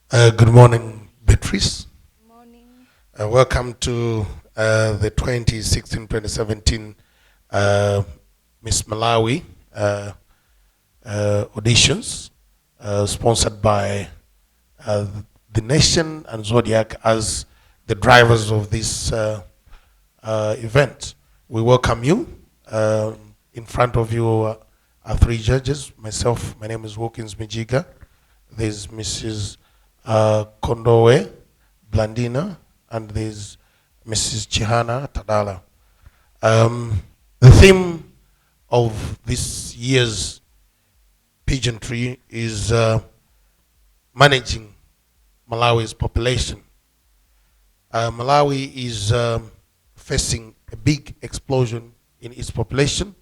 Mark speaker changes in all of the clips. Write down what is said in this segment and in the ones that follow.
Speaker 1: Good morning, Beatrice.
Speaker 2: Morning.
Speaker 1: Welcome to the 2016-2017 uh, Miss Malawi uh, auditions, sponsored by uh, the Nation and Zodiac as the drivers of this event. We welcome you. In front of you are three judges. Myself, my name is Wilkins Mijiga. There's Mrs. Kondowe Blandina, and there's Mrs. Chihana Tadala. The theme of this year's pageantry is managing Malawi's population. Malawi is facing a big explosion in its population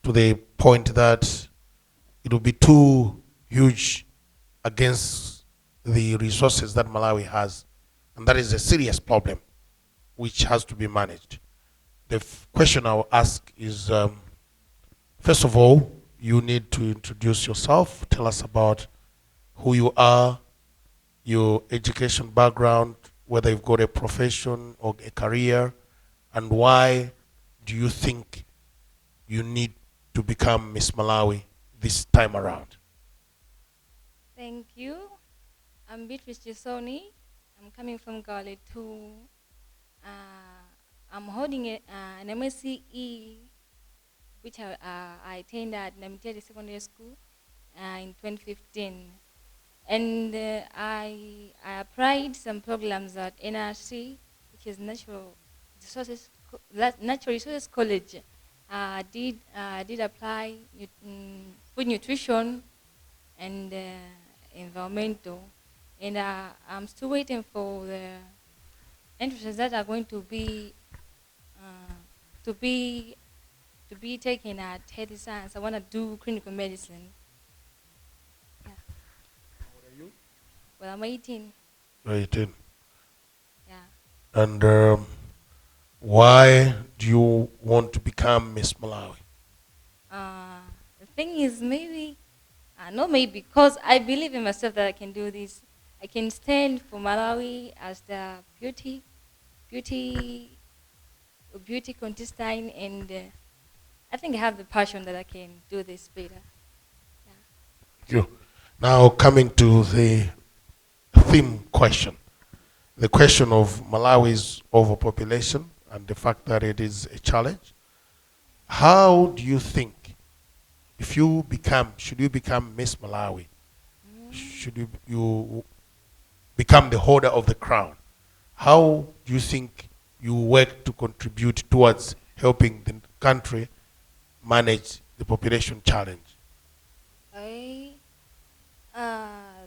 Speaker 1: to the point that it will be too huge against the resources that Malawi has. And that is a serious problem which has to be managed. The question I'll ask is first of all, you need to introduce yourself, tell us about who you are, your education background, whether you've got a profession or a career, and why do you think you need to become Miss Malawi this time around?
Speaker 2: Thank you. I'm Beatrice Gisoni. I'm coming from Gale too. I'm holding an MSCE, which I attained at Namiteri Secondary School in 2015. And I applied some programs at NRC, which is Natural Resources College. Did apply food nutrition and environmental, and I'm still waiting for the entrances that are going to be to be taken at health science. I want to do clinical medicine. Yeah.
Speaker 1: How old are you?
Speaker 2: Well, I'm 18.
Speaker 1: 18.
Speaker 2: Yeah.
Speaker 1: And why do you want to become Miss Malawi?
Speaker 2: The thing is, maybe, not maybe, because I believe in myself that I can do this. I can stand for Malawi as the beauty contestant, and I think I have the passion that I can do this better. Yeah.
Speaker 1: Thank you. Now coming to the theme question. The question of Malawi's overpopulation and the fact that it is a challenge. How do you think, if you should you become Miss Malawi, should you become the holder of the crown, how do you think you work to contribute towards helping the country manage the population challenge?
Speaker 2: I,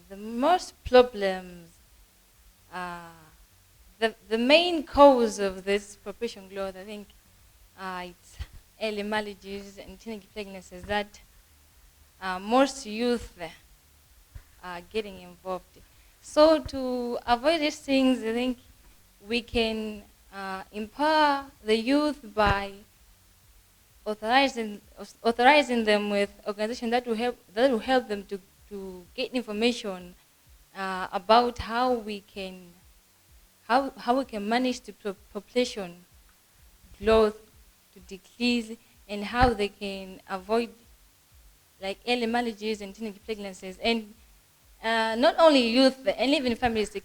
Speaker 2: the most problems, uh, the main cause of this population growth, I think, it's early marriages and teenage pregnancies that most youth are getting involved. So to avoid these things, I think we can empower the youth by authorizing them with organizations that will help them to get information about how we can manage the population growth to decrease, and how they can avoid like early marriages and teenage pregnancies. And not only youth and even families, they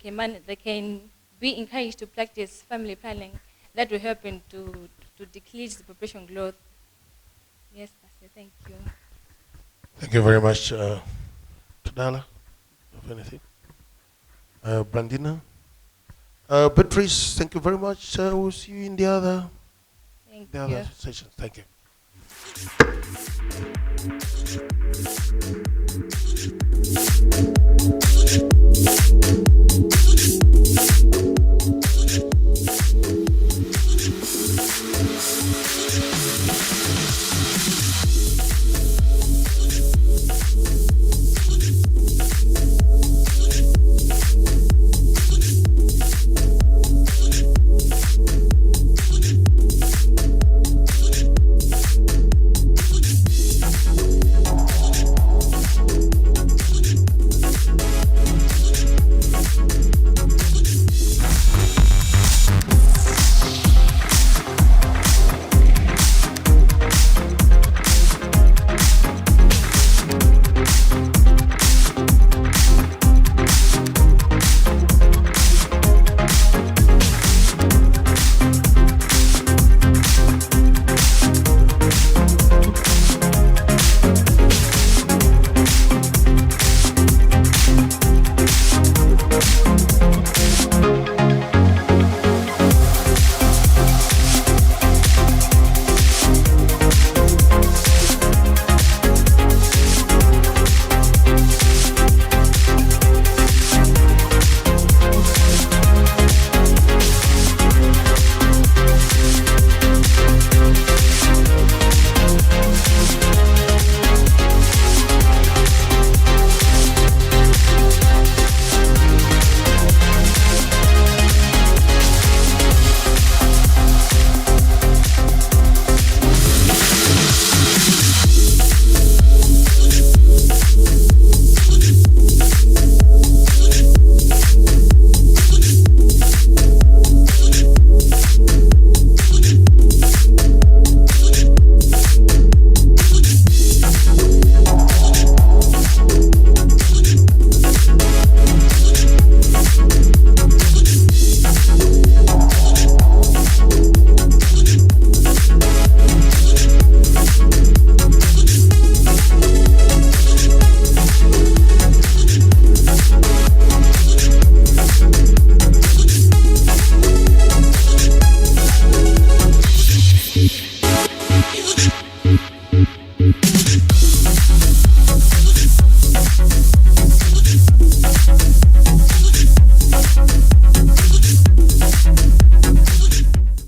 Speaker 2: can be encouraged to practice family planning that will help them to decrease the population growth. Yes, Pastor, thank you.
Speaker 1: Thank you very much. Tadala, have anything? Brandina? Beatrice, thank you very much. We'll see you in the other
Speaker 2: Thank
Speaker 1: the
Speaker 2: you.
Speaker 1: other sessions. Thank you.